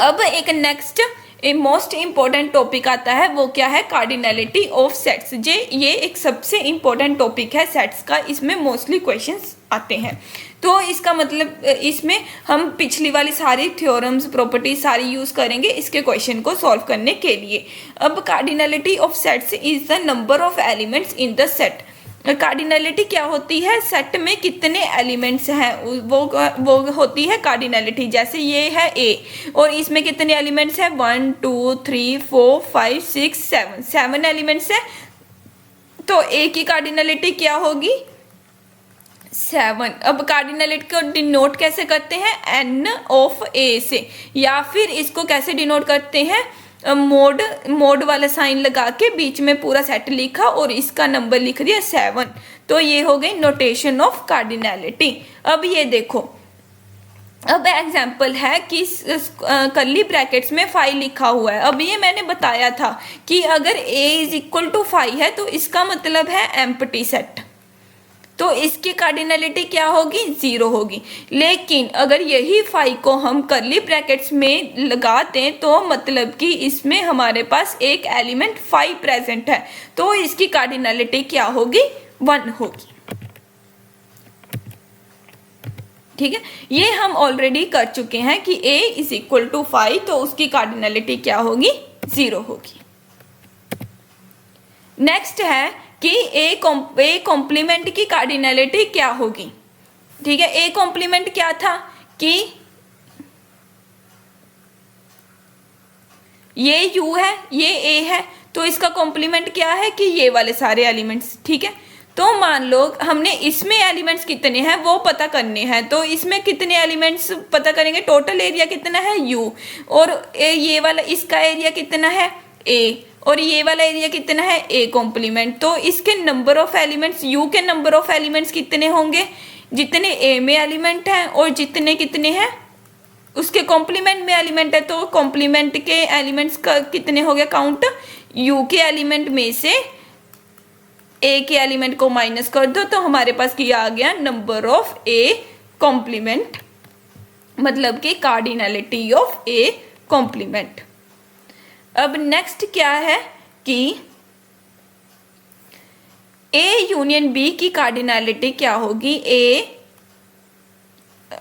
अब एक next most important topic आता है, वो क्या है, कार्डिनलिटी ऑफ सेट्स। ये एक सबसे इम्पोर्टेंट टॉपिक है सेट्स का, इसमें मोस्टली क्वेश्चंस आते हैं। तो इसका मतलब इसमें हम पिछली वाली सारी थ्योरम्स प्रॉपर्टीज सारी यूज करेंगे इसके क्वेश्चन को सॉल्व करने के लिए। अब cardinality of sets is the number of elements in the set. Cardinality क्या होती है, सेट में कितने एलिमेंट्स हैं वो होती है कार्डिनलिटी। जैसे ये है ए और इसमें कितने एलिमेंट्स हैं, 1 2 3 4 5 6 7, 7 एलिमेंट्स है। तो ए की कार्डिनलिटी क्या होगी, 7। अब कार्डिनलिटी को डिनोट कैसे करते हैं, एन ऑफ ए से, या फिर इसको कैसे डिनोट करते हैं, मोड वाला साइन लगा के बीच में पूरा सेट लिखा और इसका नंबर लिख दिया 7। तो ये हो गई नोटेशन ऑफ कार्डिनलिटी। अब ये देखो, अब एग्जाम्पल है कि कर्ली ब्रैकेट्स में 5 लिखा हुआ है। अब ये मैंने बताया था कि अगर a इज इक्वल टू 5 है तो इसका मतलब है एम्प्टी सेट, तो इसकी कार्डिनलिटी क्या होगी, 0 होगी। लेकिन अगर यही 5 को हम कर्ली ब्रैकेट्स में लगा दें तो मतलब कि इसमें हमारे पास एक एलिमेंट 5 प्रेजेंट है, तो इसकी कार्डिनलिटी क्या होगी, 1 होगी। ठीक है, ये हम ऑलरेडी कर चुके हैं कि a इज इक्वल टू 5, तो उसकी कार्डिनलिटी क्या होगी, 0 होगी। नेक्स्ट है कि ए कॉम्प्लीमेंट की कार्डिनलिटी क्या होगी। ठीक है, ए कॉम्प्लीमेंट क्या था कि ये u है, ये a है, तो इसका कॉम्प्लीमेंट क्या है कि ये वाले सारे एलिमेंट्स। ठीक है, तो मान लो हमने इसमें एलिमेंट्स कितने हैं वो पता करने हैं, तो इसमें कितने एलिमेंट्स पता करेंगे, टोटल एरिया कितना है u, और ये वाला इसका एरिया कितना है a, और ये वाला एरिया कितना है a कॉम्प्लीमेंट। तो इसके नंबर ऑफ एलिमेंट्स, u के नंबर ऑफ एलिमेंट्स कितने होंगे, जितने a में एलिमेंट हैं और जितने कितने हैं उसके कॉम्प्लीमेंट में एलिमेंट है, तो कॉम्प्लीमेंट के एलिमेंट्स का कितने हो गया काउंट, u के एलिमेंट में से a के एलिमेंट को माइनस कर दो तो हमारे पास क्या आ गया, नंबर ऑफ a कॉम्प्लीमेंट, मतलब कि कार्डिनलिटी ऑफ a कॉम्प्लीमेंट। अब नेक्स्ट क्या है कि A यूनियन B की कार्डिनलिटी क्या होगी, A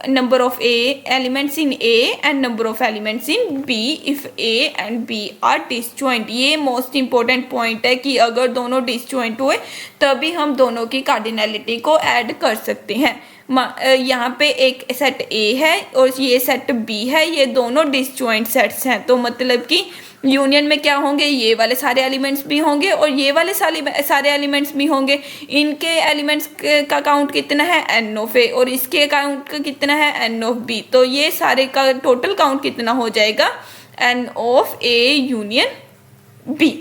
number of A elements in A and number of elements in B if A and B are disjoint। ये मोस्ट इम्पोर्टेंट पॉइंट है कि अगर दोनों डिसजॉइंट हुए तभी हम दोनों की कार्डिनलिटी को ऐड कर सकते हैं। यहाँ पे एक सेट A है और ये सेट B है, ये दोनों डिसजॉइंट सेट्स हैं, तो मतलब कि यूनियन में क्या होंगे, ये वाले सारे एलिमेंट्स भी होंगे और ये वाले सारे एलिमेंट्स भी होंगे। इनके एलिमेंट्स का काउंट कितना है, n ऑफ a, और इसके काउंट का कितना है, n ऑफ b। तो ये सारे का टोटल काउंट कितना हो जाएगा, n of a union b।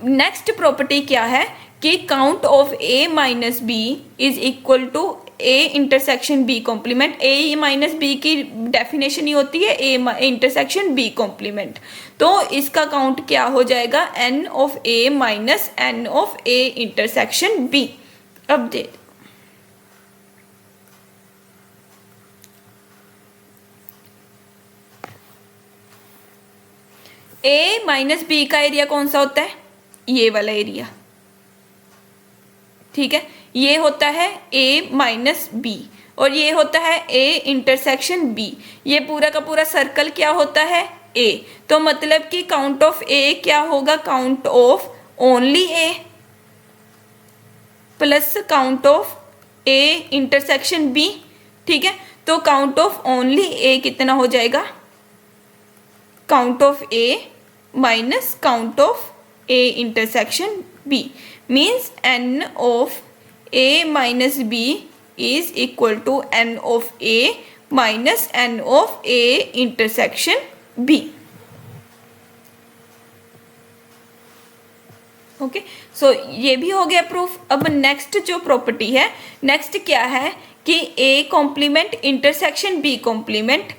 Next property क्या है कि count of a minus b is equal to a intersection b complement. a minus b की डेफिनेशन ही होती है a इंटरसेक्शन b कॉम्प्लीमेंट, तो इसका काउंट क्या हो जाएगा, n of a minus n of a intersection b। अब दे a माइनस b का एरिया कौन सा होता है, ये वाला एरिया। ठीक है, ये होता है a माइनस बी और ये होता है a इंटरसेक्शन b। ये पूरा का पूरा सर्कल क्या होता है, a। तो मतलब कि काउंट ऑफ a क्या होगा, count of only a plus count of a intersection b। ठीक है, तो काउंट ऑफ ओनली a कितना हो जाएगा, count of a minus count of a intersection b means n of a minus b is equal to n of a minus n of a intersection b। Okay, so ये भी हो गया proof. अब next जो property है, next क्या है कि a complement intersection b complement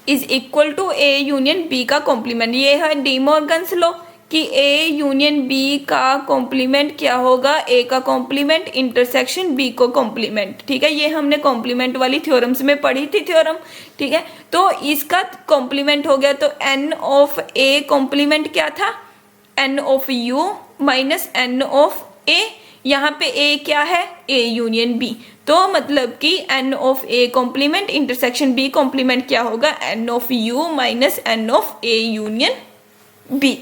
is equal to a union b का कॉम्प्लीमेंट। ये है डी मॉर्गन्स लॉ कि ए यूनियन बी का कॉम्प्लीमेंट क्या होगा, ए का कॉम्प्लीमेंट इंटरसेक्शन बी को कॉम्प्लीमेंट। ठीक है, ये हमने कॉम्प्लीमेंट वाली थ्योरम्स में पढ़ी थी थ्योरम। ठीक है, तो इसका कॉम्प्लीमेंट हो गया, तो एन ऑफ ए कॉम्प्लीमेंट क्या था, N of U minus N of A. यहाँ पे ए क्या है, ए यूनियन बी, तो मतलब कि n of A complement intersection B complement क्या होगा, N of U minus N of A union B.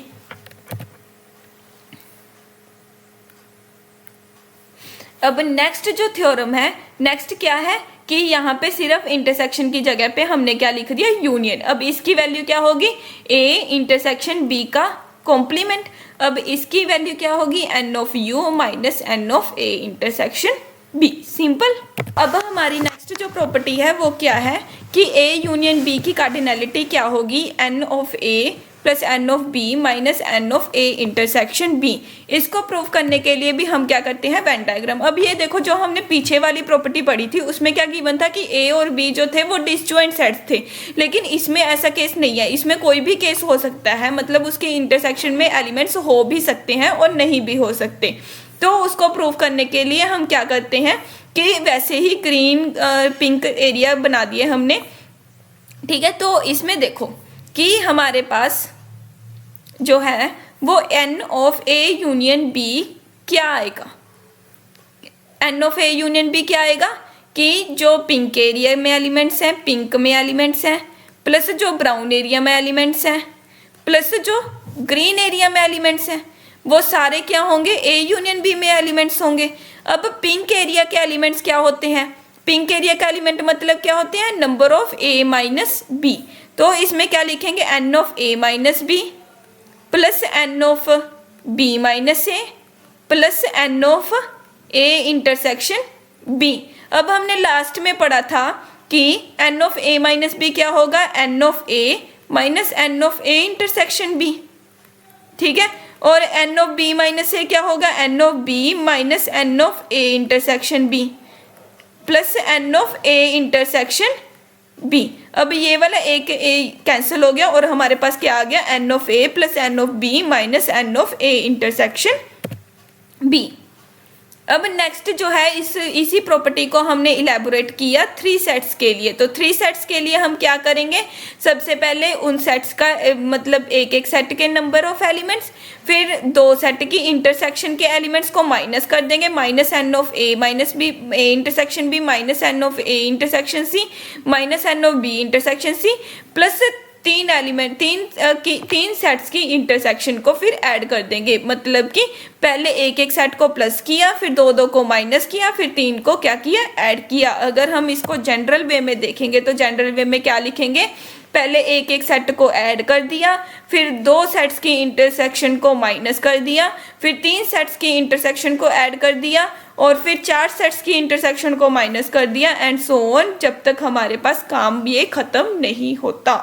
अब नेक्स्ट जो थ्योरम है, नेक्स्ट क्या है कि यहाँ पे सिर्फ इंटरसेक्शन की जगह पे हमने क्या लिख दिया, यूनियन। अब इसकी वैल्यू क्या होगी, ए इंटरसेक्शन बी का कॉम्प्लीमेंट। अब इसकी वैल्यू क्या होगी, n of U minus N of A intersection B. Simple. अब हमारी नेक्स्ट जो प्रॉपर्टी है वो क्या है कि ए यूनियन बी की कार्डिनैलिटी क्या होगी, n of A plus n of B minus N of A intersection B. इसको प्रूव करने के लिए भी हम क्या करते हैं, वेन डायग्राम। अब ये देखो, जो हमने पीछे वाली प्रॉपर्टी पढ़ी थी उसमें क्या गिवन था कि ए और बी जो थे वो डिसजॉइंट सेट्स थे, लेकिन इसमें ऐसा केस नहीं है। इसमें कोई भी केस हो सकता है, मतलब उसके इंटरसेक्शन में एलिमेंट्स हो भी सकते हैं और नहीं भी हो सकते। तो उसको प्रूव करने के लिए हम क्या करते हैं कि वैसे ही ग्रीन पिंक एरिया बना दिए हमने। ठीक है, तो इसमें देखो कि हमारे पास जो है वो n of A union B क्या आएगा, n of A union B क्या आएगा कि जो पिंक एरिया में एलिमेंट्स हैं, पिंक में एलिमेंट्स हैं, प्लस जो ब्राउन एरिया में एलिमेंट्स हैं, प्लस जो ग्रीन एरिया में एलिमेंट्स हैं, वो सारे क्या होंगे, ए यूनियन बी में एलिमेंट्स होंगे। अब पिंक एरिया के एलिमेंट्स क्या होते हैं, पिंक एरिया का एलिमेंट मतलब क्या होते हैं, number of A minus B. तो इसमें क्या लिखेंगे, n of A minus B plus n of B minus A plus n of A intersection B. अब हमने लास्ट में पढ़ा था कि n of A minus B क्या होगा, N of A minus N of A intersection B. ठीक है, और n of B minus A क्या होगा, N of B minus N of A intersection B plus n of A intersection B. अब ये वाला एक ए कैंसिल हो गया और हमारे पास क्या आ गया, n of A plus n of B minus N of A intersection B. अब नेक्स्ट जो है इसी प्रॉपर्टी को हमने इलेबोरेट किया 3 सेट्स के लिए। तो 3 सेट्स के लिए हम क्या करेंगे, सबसे पहले उन सेट्स का मतलब एक एक सेट के नंबर ऑफ एलिमेंट्स, फिर 2 सेट की इंटरसेक्शन के एलिमेंट्स को माइनस कर देंगे, minus N of A minus B A intersection B minus N of A intersection C minus N of B intersection C plus 3 sets की इंटरसेक्शन को फिर ऐड कर देंगे। मतलब कि पहले एक एक सेट को प्लस किया, फिर 2 को माइनस किया, फिर 3 को क्या किया, ऐड किया। अगर हम इसको जनरल वे में देखेंगे तो जनरल वे में क्या लिखेंगे, पहले एक एक सेट को ऐड कर दिया, फिर 2 सेट्स की इंटरसेक्शन को माइनस कर दिया, फिर 3 सेट्स की इंटरसेक्शन को ऐड कर दिया और फिर 4 सेट्स की इंटरसेक्शन को माइनस कर दिया एंड सो ऑन, जब तक हमारे पास काम ये खत्म नहीं होता।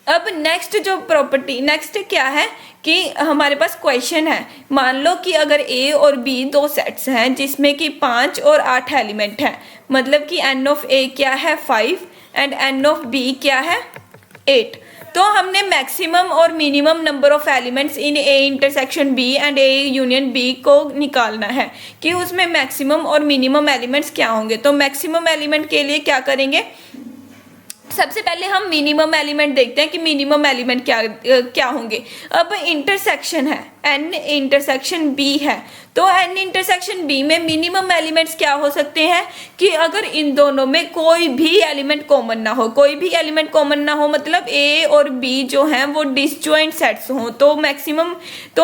अब नेक्स्ट जो प्रॉपर्टी नेक्स्ट क्या है कि हमारे पास क्वेश्चन है, मान लो कि अगर ए और बी 2 सेट्स हैं जिसमें कि 5 और 8 एलिमेंट हैं, मतलब कि एन ऑफ ए क्या है 5 एंड एन ऑफ बी क्या है 8। तो हमने मैक्सिमम और minimum number of elements in A intersection B and A union B को निकालना है कि उसमें मैक्सिमम और मिनिमम एलिमेंट्स क्या होंगे। तो मैक्सिमम एलिमेंट के लिए क्या करेंगे, सबसे पहले हम मिनिमम एलिमेंट देखते हैं कि मिनिमम एलिमेंट क्या होंगे। अब इंटरसेक्शन है, एन इंटरसेक्शन बी है, तो एन इंटरसेक्शन बी में मिनिमम एलिमेंट्स क्या हो सकते हैं कि अगर इन दोनों में कोई भी एलिमेंट कॉमन ना हो, कोई भी एलिमेंट कॉमन ना हो, मतलब ए और बी जो हैं वो डिसजॉइंट सेट्स हों, तो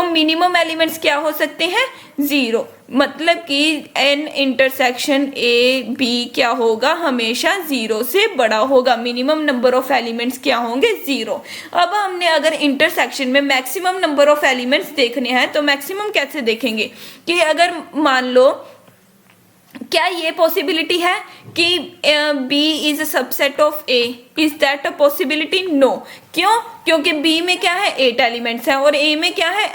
मिनिमम एलिमेंट्स क्या हो सकते हैं 0। मतलब कि एन इंटरसेक्शन ए बी क्या होगा, हमेशा 0 से बड़ा होगा। मिनिमम नंबर ऑफ एलिमेंट्स क्या होंगे 0। अब हमने अगर इंटरसेक्शन में मैक्सिमम नंबर ऑफ एलिमेंट्स देखने हैं तो मैक्सिमम कैसे देखेंगे कि अगर मान लो क्या ये पॉसिबिलिटी है कि B is a subset of A, is that a possibility? No. क्यों? क्योंकि बी में क्या है 8 एलिमेंट्स हैं और ए में क्या है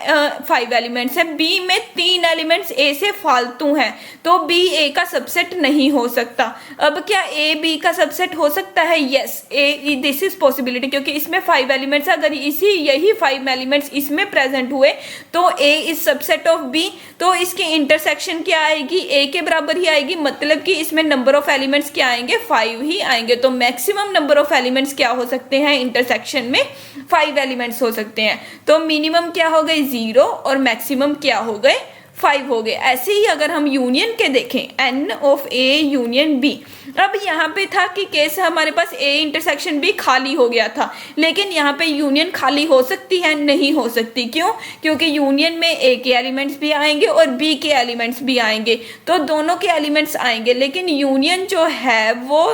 5 एलिमेंट्स हैं। बी में 3 एलिमेंट्स ए से फालतू हैं, तो बी ए का सबसेट नहीं हो सकता। अब क्या ए बी का सबसेट हो सकता है? Yes, A this is possibility, क्योंकि इसमें 5 एलिमेंट्स, अगर यही 5 एलिमेंट्स इसमें प्रेजेंट हुए तो ए इज सबसेट ऑफ बी। तो इसकी इंटरसेक्शन क्या आएगी? ए के बराबर ही आएगी, मतलब कि इसमें नंबर ऑफ एलिमेंट्स क्या आएंगे? 5 ही आएंगे। तो मैक्सिमम नंबर ऑफ एलिमेंट्स क्या हो सकते हैं इंटरसेक्शन में? 5 एलिमेंट्स हो सकते हैं। तो मिनिमम क्या हो गए? 0 और मैक्सिमम क्या हो गए? 5 हो गए। ऐसे ही अगर हम यूनियन के देखें, n of A union B, अब यहाँ पे था कि केस हमारे पास ए इंटरसेक्शन बी खाली हो गया था, लेकिन यहाँ पे यूनियन खाली हो सकती है? नहीं हो सकती। क्यों? क्योंकि यूनियन में ए के एलिमेंट्स भी आएंगे और बी के एलिमेंट्स भी आएंगे, तो दोनों के एलिमेंट्स आएंगे, लेकिन यूनियन जो है वो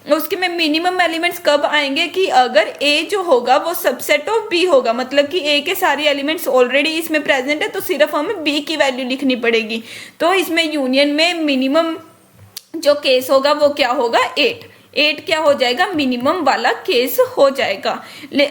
उसके में मिनिमम एलिमेंट्स कब आएंगे? कि अगर ए जो होगा वो सबसेट ऑफ बी होगा, मतलब कि ए के सारे एलिमेंट्स ऑलरेडी इसमें प्रेजेंट है, तो सिर्फ हमें बी की वैल्यू लिखनी पड़ेगी। तो इसमें यूनियन में मिनिमम जो केस होगा वो क्या होगा? 8 क्या हो जाएगा? मिनिमम वाला केस हो जाएगा।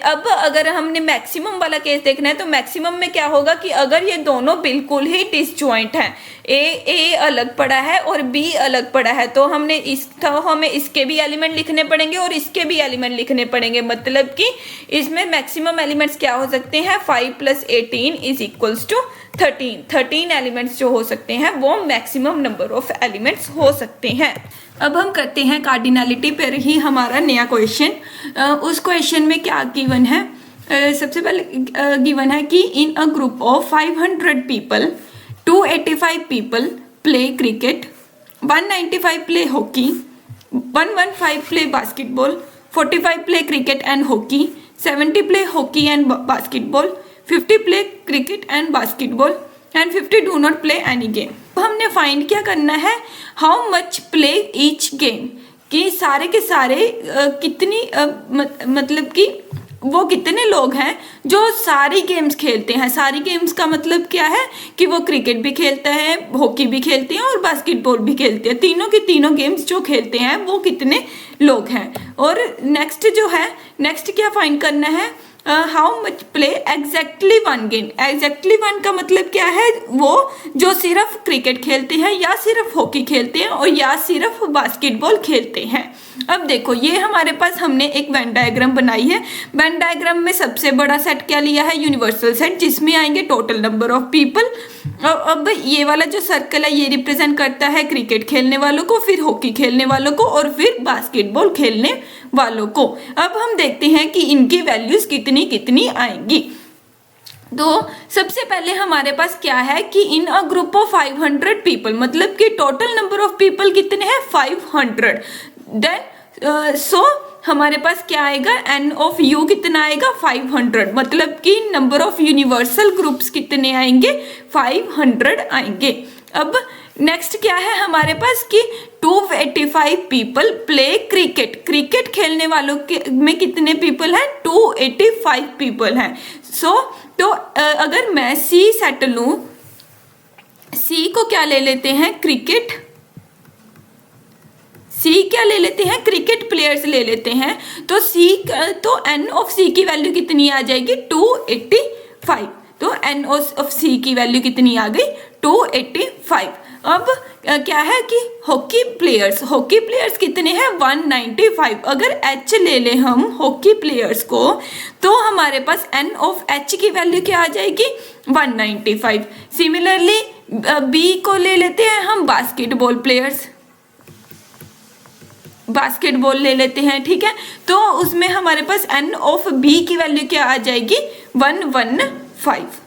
अब अगर हमने मैक्सिमम वाला केस देखना है तो मैक्सिमम में क्या होगा कि अगर ये दोनों बिल्कुल ही डिसजॉइंट हैं, ए अलग पड़ा है और बी अलग पड़ा है, तो हमें इसके भी एलिमेंट लिखने पड़ेंगे और इसके भी एलिमेंट लिखने पड़ेंगे, मतलब कि इसमें मैक्सिमम एलिमेंट्स क्या हो सकते हैं? 5 + 18 = 13। 13 एलिमेंट्स जो हो सकते हैं वो मैक्सिमम नंबर ऑफ एलिमेंट्स हो सकते हैं। अब हम करते हैं कार्डिनैलिटी पर ही हमारा नया क्वेश्चन। उस क्वेश्चन में क्या गिवन है? सबसे पहले गिवन है कि in a group of 500 people 285 people play cricket, 195 play hockey, 115 play basketball, 45 play cricket and hockey, 70 play hockey and basketball, 50 play cricket and basketball and 50 do not play any game. तो हमने find क्या करना है? How much play each game, कि सारे के सारे कितनी मतलब कि वो कितने लोग हैं जो सारी गेम्स खेलते हैं। सारी गेम्स का मतलब क्या है? कि वो क्रिकेट भी खेलते हैं, हॉकी भी खेलते हैं और बास्केटबॉल भी खेलते हैं। तीनों की तीनों गेम्स जो खेलते हैं वो कितने लोग हैं। और नेक्स्ट जो है, नेक्स्ट क्या फाइंड करना है? How much play exactly 1 game. Exactly 1 का मतलब क्या है? वो जो सिर्फ क्रिकेट खेलते हैं या सिर्फ हॉकी खेलते हैं और या सिर्फ बास्केटबॉल खेलते हैं। अब देखो, ये हमारे पास हमने एक वेन डायग्राम बनाई है। वेन डायग्राम में सबसे बड़ा सेट क्या लिया है? यूनिवर्सल सेट, जिसमें आएंगे टोटल नंबर ऑफ पीपल। अब ये वाला जो सर्कल है ये रिप्रेजेंट करता है क्रिकेट खेलने वालों को, फिर हॉकी खेलने वालों को और फिर बास्केटबॉल खेलने वालों को। अब हम देखते हैं कि इनकी वैल्यूज कितनी कितनी आएंगी। तो सबसे पहले हमारे पास क्या है कि in a group of 500 people, मतलब कि टोटल नंबर ऑफ पीपल कितने हैं? 500। देन सो हमारे पास क्या आएगा? एन ऑफ यू कितना आएगा? 500, मतलब कि नंबर ऑफ यूनिवर्सल ग्रुप्स कितने आएंगे? 500 आएंगे। अब नेक्स्ट क्या है हमारे पास कि 285 पीपल प्ले क्रिकेट। क्रिकेट खेलने वालों के में कितने पीपल हैं? 285 पीपल हैं। तो अगर मैं सी सेट लूं, सी को क्या ले लेते हैं? क्रिकेट, सी क्या ले लेते हैं? क्रिकेट प्लेयर्स ले लेते हैं। तो सी तो एन ऑफ सी की वैल्यू कितनी आ जाएगी? 285। तो एन ऑफ सी की वैल्यू कितनी आ गई? 285। अब क्या है कि हॉकी प्लेयर्स कितने हैं? 195। अगर एच ले ले हम हॉकी प्लेयर्स को, तो हमारे पास एन ऑफ एच की वैल्यू क्या आ जाएगी? 195। सिमिलरली बी को ले लेते हैं हम बास्केटबॉल प्लेयर्स, बास्केटबॉल ले लेते हैं, ठीक है। तो उसमें हमारे पास एन ऑफ बी की वैल्यू क्या आ जाएगी? 115।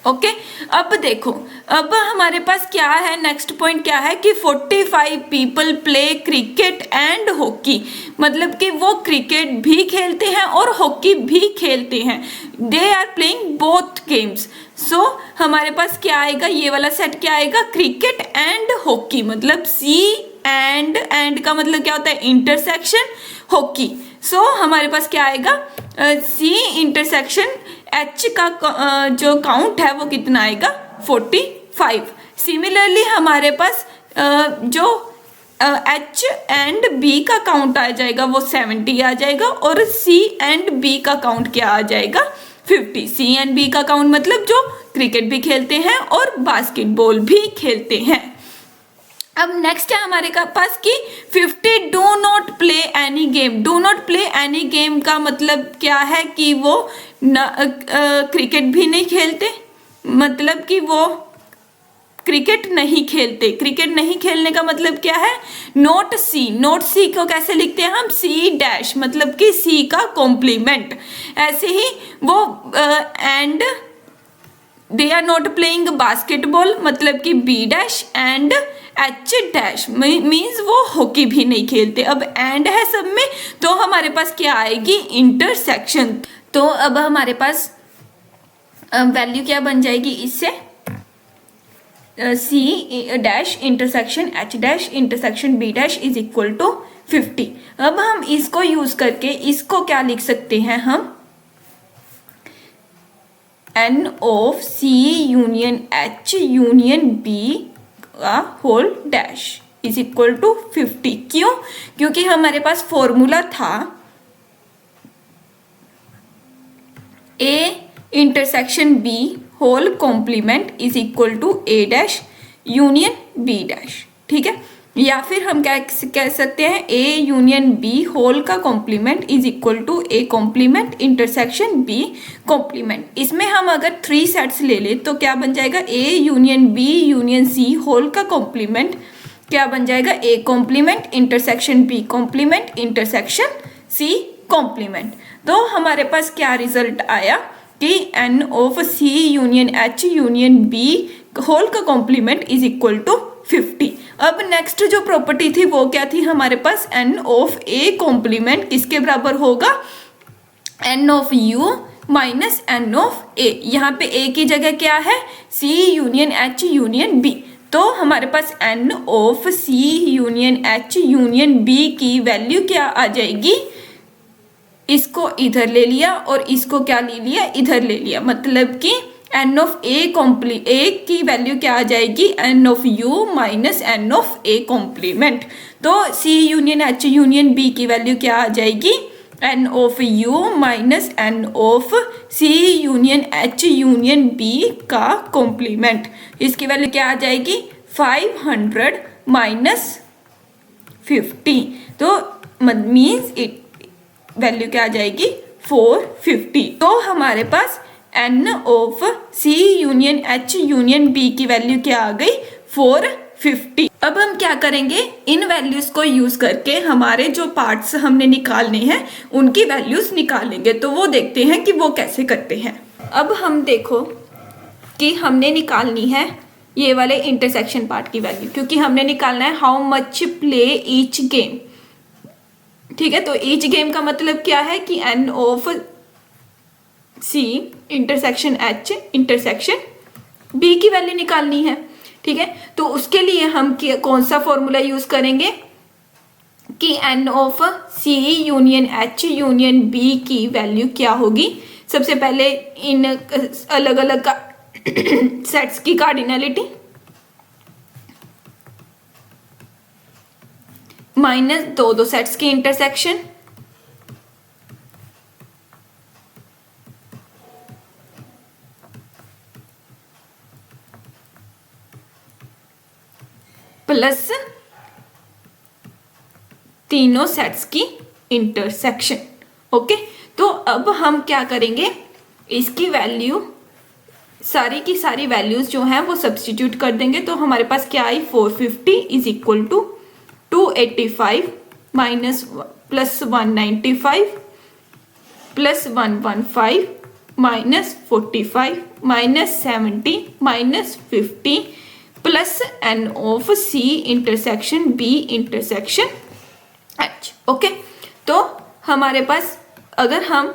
ओके। अब देखो, अब हमारे पास क्या है? नेक्स्ट पॉइंट क्या है कि 45 people play cricket and hockey, मतलब कि वो क्रिकेट भी खेलते हैं और हॉकी भी खेलते हैं। They are playing both games. So हमारे पास क्या आएगा? ये वाला सेट क्या आएगा? क्रिकेट एंड हॉकी, मतलब सी एंड का मतलब क्या होता है? Intersection hockey. सो हमारे पास क्या आएगा? सी इंटरसेक्शन एच का जो काउंट है वो कितना आएगा? 45। सिमिलरली हमारे पास जो एच एंड बी का काउंट आ जाएगा वो 70 आ जाएगा, और सी एंड बी का काउंट क्या आ जाएगा 50। सी एंड बी का काउंट मतलब जो क्रिकेट भी खेलते हैं और बास्केटबॉल भी खेलते हैं। अब नेक्स्ट है हमारे पास कि 50 do not play any game. Do not play any game का मतलब क्या है कि वो क्रिकेट भी नहीं खेलते, मतलब कि वो क्रिकेट नहीं खेलते। क्रिकेट नहीं खेलने का मतलब क्या है, नोट सी। नोट सी को कैसे लिखते हैं हम, सी डैश, मतलब कि सी का कॉम्प्लीमेंट। ऐसे ही वो and they are not playing basketball, मतलब कि B dash and H dash means वो हॉकी भी नहीं खेलते। अब एंड है सब में, तो हमारे पास क्या आएगी, इंटरसेक्शन। तो अब हमारे पास वैल्यू क्या बन जाएगी इससे, C dash intersection H dash intersection B dash is equal to 50। अब हम इसको यूज करके इसको क्या लिख सकते हैं हम, N of C union H union B का whole dash is equal to 50। क्यों, क्योंकि हमारे पास फॉर्मूला था A intersection B whole complement is equal to A dash union B dash, ठीक है। या फिर हम क्या कह सकते हैं, ए यूनियन बी होल का complement is equal to A complement intersection B complement. इसमें हम अगर 3 सेट्स ले ले तो क्या बन जाएगा, A union B union C whole का कॉम्प्लीमेंट क्या बन जाएगा, A complement intersection B complement intersection C complement. तो हमारे पास क्या रिजल्ट आया कि n of C union H union B whole का कॉम्प्लीमेंट इज इक्वल टू 50। अब नेक्स्ट जो प्रॉपर्टी थी वो क्या थी हमारे पास, एन ऑफ ए कॉम्प्लीमेंट किसके बराबर होगा, N of U minus N of A. यहाँ पे ए की जगह क्या है, C union H union B. तो हमारे पास N of C union H union B की वैल्यू क्या आ जाएगी, इसको इधर ले लिया और इसको क्या ले लिया, इधर ले लिया, मतलब कि एन ऑफ ए की वैल्यू क्या आ जाएगी, n of U minus N of A complement. तो C union H union B की वैल्यू क्या आ जाएगी, n of U minus N of C union H union B का कॉम्प्लीमेंट। इसकी वैल्यू क्या आ जाएगी, 500 माइनस 50। तो मीन्स इट वैल्यू क्या आ जाएगी, 450। तो हमारे पास N of C union H union B की वैल्यू क्या आ गई, 450। अब हम क्या करेंगे, इन वैल्यूज को यूज करके हमारे जो पार्ट्स हमने निकालने हैं उनकी वैल्यूज निकालेंगे। तो वो देखते हैं कि वो कैसे करते हैं। अब हम देखो कि हमने निकालनी है ये वाले इंटरसेक्शन पार्ट की वैल्यू, क्योंकि हमने निकालना है how much play each game, ठीक है। तो ईच गेम का मतलब क्या है कि n of C intersection H intersection B की वैल्यू निकालनी है, ठीक है। तो उसके लिए हम कौन सा फॉर्मूला यूज करेंगे कि n of C union H union B की वैल्यू क्या होगी। सबसे पहले इन अलग अलग का सेट्स की कार्डिनलिटी माइनस दो सेट्स की इंटरसेक्शन प्लस तीनों सेट्स की इंटरसेक्शन। ओके, तो अब हम क्या करेंगे, इसकी वैल्यू सारी की सारी वैल्यूज जो हैं वो सब्स्टिट्यूट कर देंगे। तो हमारे पास क्या आई, 450 is equal to 285 minus plus 195 plus 115 minus 45 minus 70 minus 50 plus n of C intersection B intersection H. Okay, तो हमारे पास अगर हम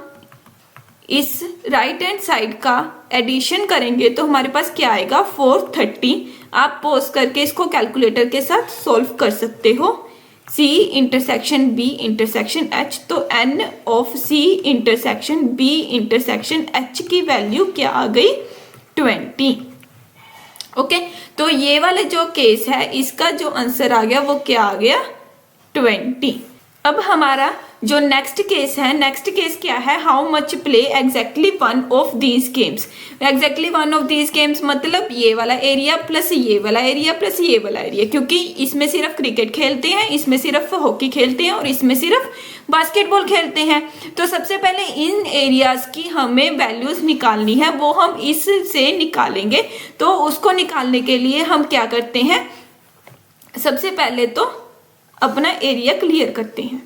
इस राइट हैंड साइड का एडिशन करेंगे तो हमारे पास क्या आएगा, 430। आप पॉज करके इसको कैलकुलेटर के साथ सॉल्व कर सकते हो। C intersection B intersection H, तो N of C intersection B intersection H की वैल्यू क्या आ गई, 20। ओके, तो ये वाला जो केस है इसका जो आंसर आ गया वो क्या आ गया 20। अब हमारा जो नेक्स्ट केस है, नेक्स्ट केस क्या है, how much play exactly one of these games. Exactly one of these games मतलब ये वाला एरिया प्लस ये वाला एरिया प्लस ये वाला एरिया, क्योंकि इसमें सिर्फ क्रिकेट खेलते हैं, इसमें सिर्फ हॉकी खेलते हैं और इसमें सिर्फ बास्केटबॉल खेलते हैं। तो सबसे पहले इन एरियाज की हमें वैल्यूज निकालनी है, वो हम इससे निकालेंगे। तो उसको निकालने के लिए हम क्या करते हैं, सबसे पहले तो अपना एरिया क्लियर करते हैं,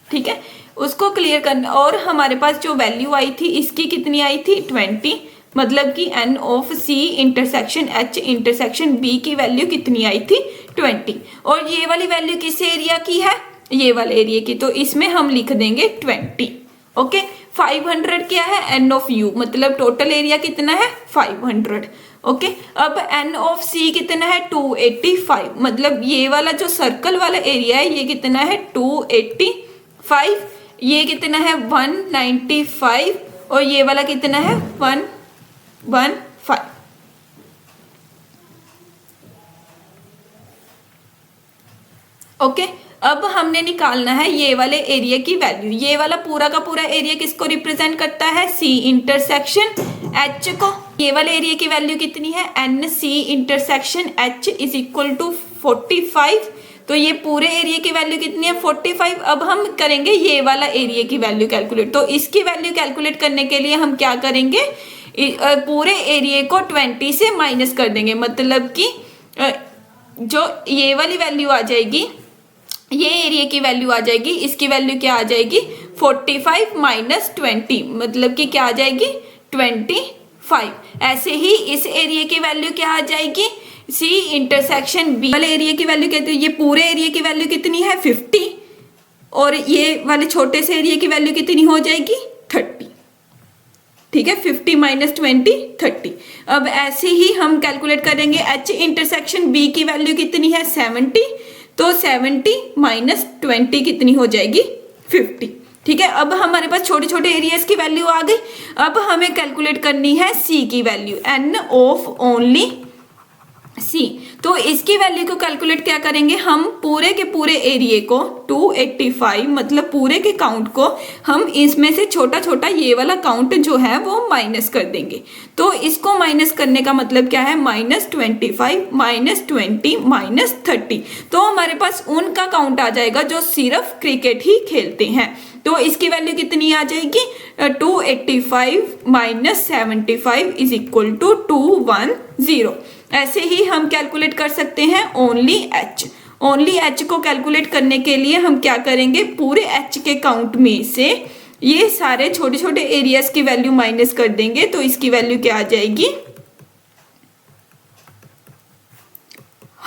ठीक है। उसको क्लियर करना, और हमारे पास जो वैल्यू आई थी इसकी कितनी आई थी 20, मतलब कि n of C intersection H intersection B की वैल्यू कितनी आई थी 20। और ये वाली वैल्यू किस एरिया की है, ये वाले एरिया की, तो इसमें हम लिख देंगे 20। ओके, 500 क्या है, एन ऑफ यू, मतलब टोटल एरिया कितना है 500। ओके, अब एन ऑफ सी कितना है 285, मतलब ये वाला जो सर्कल वाला एरिया है ये कितना है 285, ये कितना है 195 और ये वाला कितना है 115। ओके, अब हमने निकालना है ये वाले एरिया की वैल्यू। ये वाला पूरा का पूरा एरिया किसको रिप्रेजेंट करता है, सी इंटरसेक्शन एच को। ये वाले एरिया की वैल्यू कितनी है, n C intersection H is equal to 45। तो ये पूरे एरिया की वैल्यू कितनी है 45। अब हम करेंगे ये वाला एरिया की वैल्यू कैलकुलेट। तो इसकी वैल्यू कैलकुलेट करने के लिए हम क्या करेंगे, पूरे एरिया को 20 से माइनस कर देंगे, मतलब कि जो ये वाली वैल्यू आ जाएगी, ये एरिया की वैल्यू आ जाएगी, इसकी वैल्यू क्या आ जाएगी 45 माइनस 20, मतलब कि क्या आ जाएगी 25। ऐसे ही इस एरिया की वैल्यू क्या आ जाएगी, सी इंटरसेक्शन बी वाले एरिया की वैल्यू कहते हैं, ये पूरे एरिया की वैल्यू कितनी है 50 और ये वाले छोटे से एरिया की वैल्यू कितनी हो जाएगी 30। ठीक है, 50 माइनस 20 30। अब ऐसे ही हम कैलकुलेट करेंगे एच इंटरसेक्शन बी की वैल्यू कितनी है 70, तो 70 माइनस 20 कितनी हो जाएगी 50। ठीक है, अब हमारे पास छोटे छोटे एरियाज की वैल्यू आ गई। अब हमें कैलकुलेट करनी है सी की वैल्यू, एन ऑफ ओनली सी। तो इसकी वैल्यू को कैलकुलेट क्या करेंगे, हम पूरे के पूरे एरिया को 285 मतलब पूरे के काउंट को हम इसमें से छोटा छोटा ये वाला काउंट जो है वो माइनस कर देंगे। तो इसको माइनस करने का मतलब क्या है, -25 -20 -30। तो हमारे पास उनका काउंट आ जाएगा जो सिर्फ क्रिकेट ही खेलते हैं। तो इसकी वैल्यू कितनी आ जाएगी 285 -75 इज इक्वल टू 210। ऐसे ही हम कैलकुलेट कर सकते हैं ओनली एच। ओनली एच को कैलकुलेट करने के लिए हम क्या करेंगे, पूरे एच के काउंट में से ये सारे छोटे छोटे एरियाज की वैल्यू माइनस कर देंगे। तो इसकी वैल्यू क्या आ जाएगी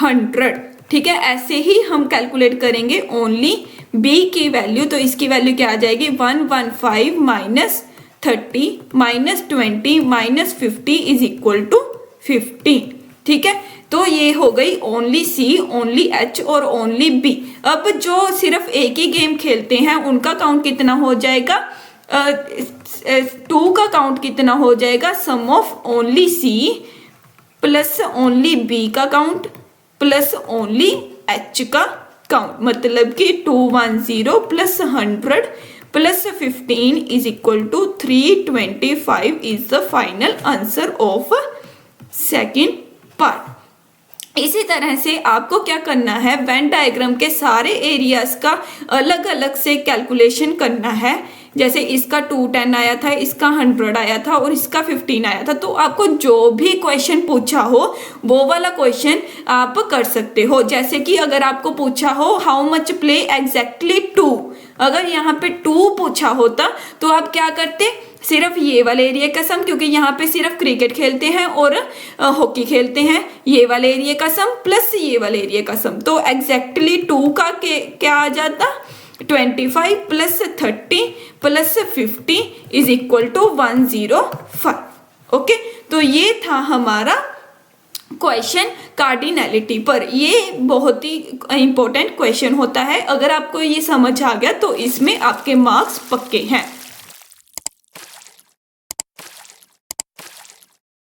100। ठीक है, ऐसे ही हम कैलकुलेट करेंगे ओनली बी की वैल्यू। तो इसकी वैल्यू क्या आ जाएगी 115 -30 -20 -50 इज इक्वल टू 15। ठीक है, तो ये हो गई ओनली सी, ओनली एच और ओनली बी। अब जो सिर्फ एक ही गेम खेलते हैं उनका काउंट कितना हो जाएगा, 2 का काउंट कितना हो जाएगा, sum of only C plus only B का काउंट प्लस ओनली एच का काउंट, मतलब कि 210 plus 100 plus 15 is equal to 325 is the final answer of second part. इसी तरह से आपको क्या करना है, वेन डायग्राम के सारे एरियाज का अलग अलग से कैलकुलेशन करना है। जैसे इसका 210 आया था, इसका 100 आया था और इसका 15 आया था। तो आपको जो भी क्वेश्चन पूछा हो वो वाला क्वेश्चन आप कर सकते हो। जैसे कि अगर आपको पूछा हो हाउ मच प्ले एग्जैक्टली 2, अगर यहाँ पे 2 पूछा होता तो आप क्या करते, सिर्फ ये वाले एरिया का सम, क्योंकि यहाँ पे सिर्फ क्रिकेट खेलते हैं और हॉकी खेलते हैं, ये वाले एरिया का सम प्लस ये वाले एरिया का सम। तो एग्जैक्टली 2 का क्या आ जाता 25 plus 30 plus 50 is equal to 105। Okay, तो ये था हमारा क्वेश्चन कार्डिनैलिटी पर। ये बहुत ही इंपॉर्टेंट क्वेश्चन होता है। अगर आपको ये समझ आ गया तो इसमें आपके मार्क्स पक्के हैं।